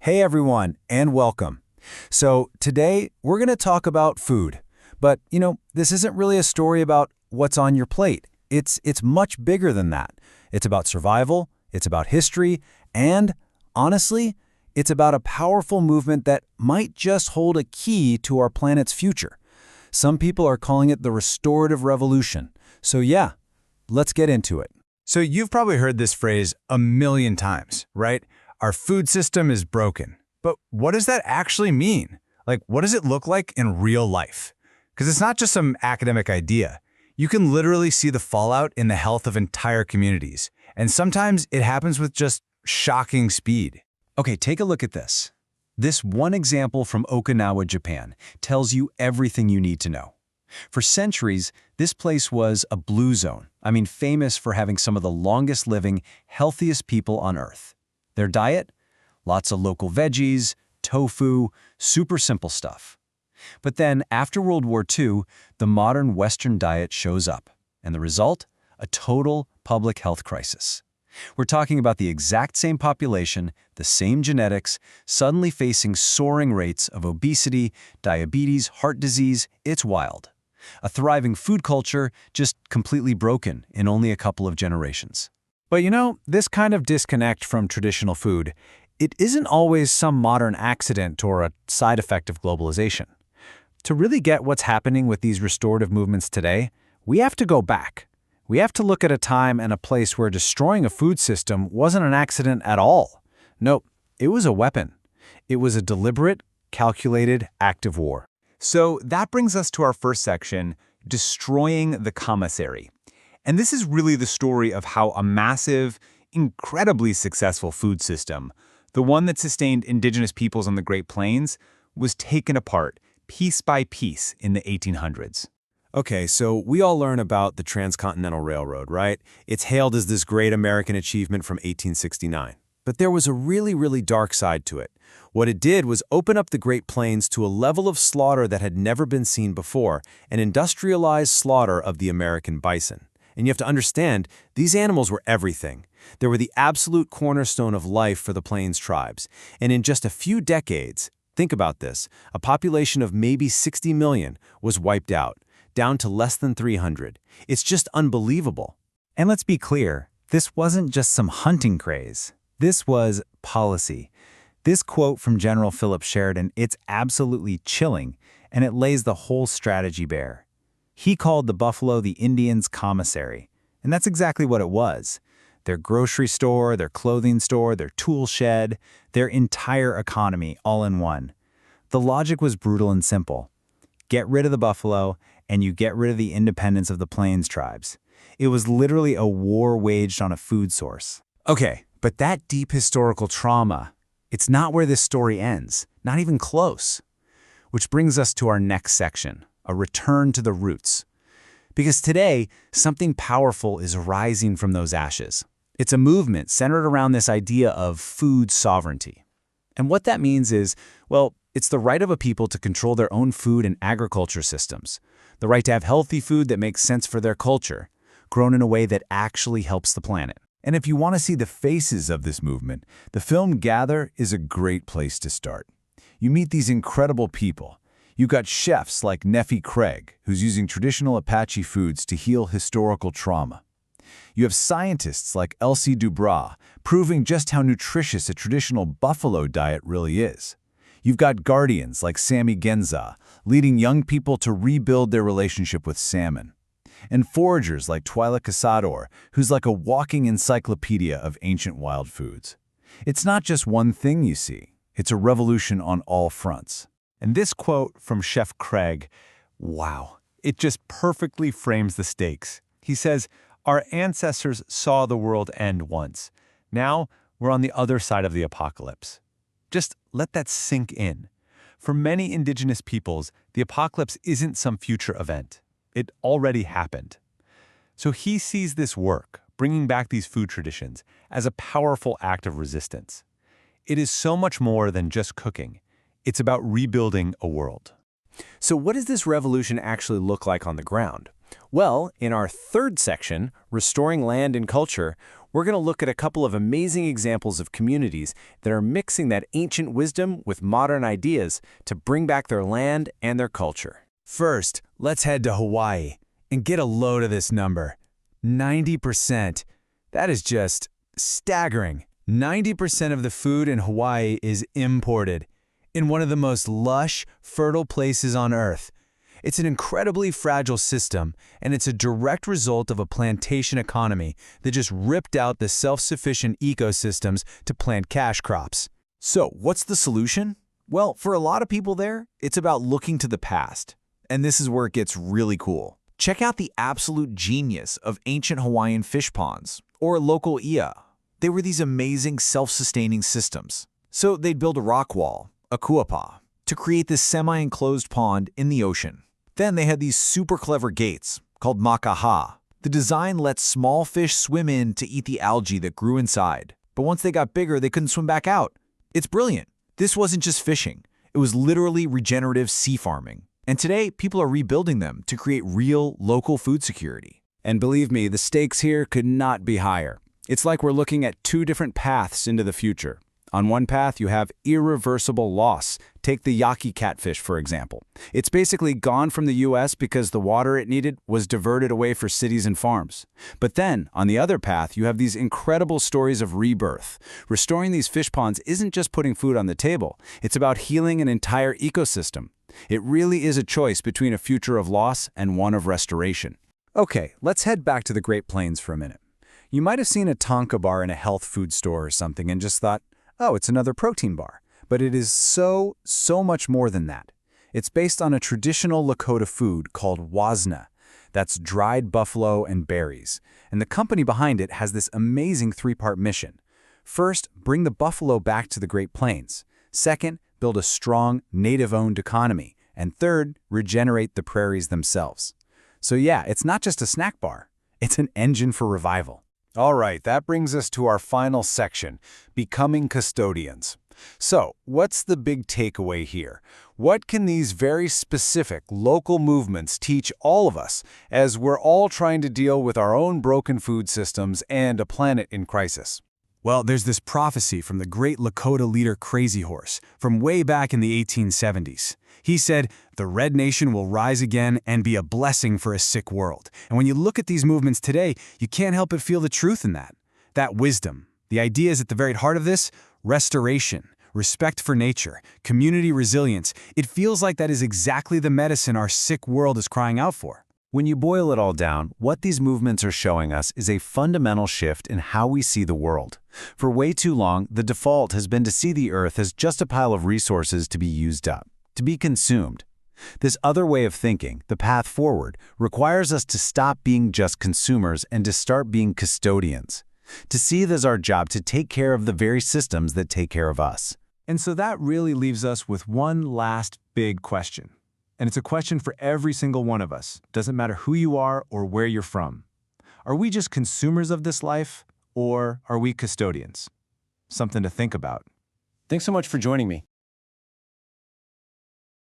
Hey everyone, and welcome. So today we're going to talk about food. But, this isn't really a story about what's on your plate. It's much bigger than that. It's about survival, it's about history, and honestly, it's about a powerful movement that might just hold a key to our planet's future. Some people are calling it the Restorative Revolution. So yeah, let's get into it. So you've probably heard this phrase a million times, right? Our food system is broken. But what does that actually mean? Like, what does it look like in real life? Because it's not just some academic idea. You can literally see the fallout in the health of entire communities. And sometimes it happens with just shocking speed. Okay, take a look at this. This one example from Okinawa, Japan, tells you everything you need to know. For centuries, this place was a blue zone. Famous for having some of the longest living, healthiest people on Earth. Their diet? Lots of local veggies, tofu, super simple stuff. But then, after World War II, the modern Western diet shows up. And the result? A total public health crisis. We're talking about the exact same population, the same genetics, suddenly facing soaring rates of obesity, diabetes, heart disease. It's wild. A thriving food culture just completely broken in only a couple of generations. But this kind of disconnect from traditional food, it isn't always some modern accident or a side effect of globalization. To really get what's happening with these restorative movements today, we have to go back. We have to look at a time and a place where destroying a food system wasn't an accident at all. Nope, it was a weapon. It was a deliberate, calculated act of war. So that brings us to our first section, destroying the commissary. And this is really the story of how a massive, incredibly successful food system, the one that sustained indigenous peoples on the Great Plains, was taken apart piece by piece in the 1800s. Okay, so we all learn about the Transcontinental Railroad, right? It's hailed as this great American achievement from 1869. But there was a really dark side to it. What it did was open up the Great Plains to a level of slaughter that had never been seen before, an industrialized slaughter of the American bison. And you have to understand, these animals were everything. They were the absolute cornerstone of life for the Plains tribes. And in just a few decades, think about this, a population of maybe 60 million was wiped out, down to less than 300. It's just unbelievable. And let's be clear, this wasn't just some hunting craze. This was policy. This quote from General Philip Sheridan, it's absolutely chilling, and it lays the whole strategy bare. He called the buffalo the Indians' commissary, and that's exactly what it was. Their grocery store, their clothing store, their tool shed, their entire economy all in one. The logic was brutal and simple. Get rid of the buffalo, and you get rid of the independence of the Plains tribes. It was literally a war waged on a food source. Okay, but that deep historical trauma, it's not where this story ends, not even close. Which brings us to our next section, a return to the roots. Because today, something powerful is rising from those ashes. It's a movement centered around this idea of food sovereignty. And what that means is, well, it's the right of a people to control their own food and agriculture systems, the right to have healthy food that makes sense for their culture, grown in a way that actually helps the planet. And if you want to see the faces of this movement, the film Gather is a great place to start. You meet these incredible people. You've got chefs like Nephi Craig, who's using traditional Apache foods to heal historical trauma. You have scientists like Elsie Dubras, proving just how nutritious a traditional buffalo diet really is. You've got guardians like Sammy Genza, leading young people to rebuild their relationship with salmon. And foragers like Twyla Casador, who's like a walking encyclopedia of ancient wild foods. It's not just one thing you see. It's a revolution on all fronts. And this quote from Chef Craig, wow, it just perfectly frames the stakes. He says, "Our ancestors saw the world end once. Now we're on the other side of the apocalypse." Just let that sink in. For many indigenous peoples, the apocalypse isn't some future event. It already happened. So he sees this work, bringing back these food traditions, as a powerful act of resistance. It is so much more than just cooking. It's about rebuilding a world. So what does this revolution actually look like on the ground? Well, in our third section, Restoring Land and Culture, we're going to look at a couple of amazing examples of communities that are mixing that ancient wisdom with modern ideas to bring back their land and their culture. First, let's head to Hawaii and get a load of this number. 90%. That is just staggering. 90% of the food in Hawaii is imported, in one of the most lush, fertile places on Earth. It's an incredibly fragile system, and it's a direct result of a plantation economy that just ripped out the self-sufficient ecosystems to plant cash crops. So, what's the solution? Well, for a lot of people there, it's about looking to the past. And this is where it gets really cool. Check out the absolute genius of ancient Hawaiian fish ponds, or local ia. They were these amazing self-sustaining systems. So they'd build a rock wall, a kuapa, to create this semi-enclosed pond in the ocean. Then they had these super clever gates, called makaha. The design lets small fish swim in to eat the algae that grew inside. But once they got bigger, they couldn't swim back out. It's brilliant. This wasn't just fishing. It was literally regenerative sea farming. And today, people are rebuilding them to create real, local food security. And believe me, the stakes here could not be higher. It's like we're looking at two different paths into the future. On one path, you have irreversible loss. Take the yaki catfish, for example. It's basically gone from the U.S. because the water it needed was diverted away for cities and farms. But then, on the other path, you have these incredible stories of rebirth. Restoring these fish ponds isn't just putting food on the table. It's about healing an entire ecosystem. It really is a choice between a future of loss and one of restoration. Okay, let's head back to the Great Plains for a minute. You might have seen a Tonka bar in a health food store or something and just thought, oh, it's another protein bar. But it is so much more than that. It's based on a traditional Lakota food called wasna. That's dried buffalo and berries. And the company behind it has this amazing three-part mission. First, bring the buffalo back to the Great Plains. Second, build a strong, native-owned economy. And third, regenerate the prairies themselves. So yeah, it's not just a snack bar. It's an engine for revival. All right, that brings us to our final section, becoming custodians. So, what's the big takeaway here? What can these very specific local movements teach all of us as we're all trying to deal with our own broken food systems and a planet in crisis? Well, there's this prophecy from the great Lakota leader Crazy Horse from way back in the 1870s. He said, the Red Nation will rise again and be a blessing for a sick world. And when you look at these movements today, you can't help but feel the truth in that. That wisdom. The idea is at the very heart of this, restoration, respect for nature, community resilience. It feels like that is exactly the medicine our sick world is crying out for. When you boil it all down, what these movements are showing us is a fundamental shift in how we see the world. For way too long, the default has been to see the Earth as just a pile of resources to be used up, to be consumed. This other way of thinking, the path forward, requires us to stop being just consumers and to start being custodians, to see it as our job to take care of the very systems that take care of us. And so that really leaves us with one last big question. And it's a question for every single one of us. Doesn't matter who you are or where you're from. Are we just consumers of this life, or are we custodians? Something to think about. Thanks so much for joining me.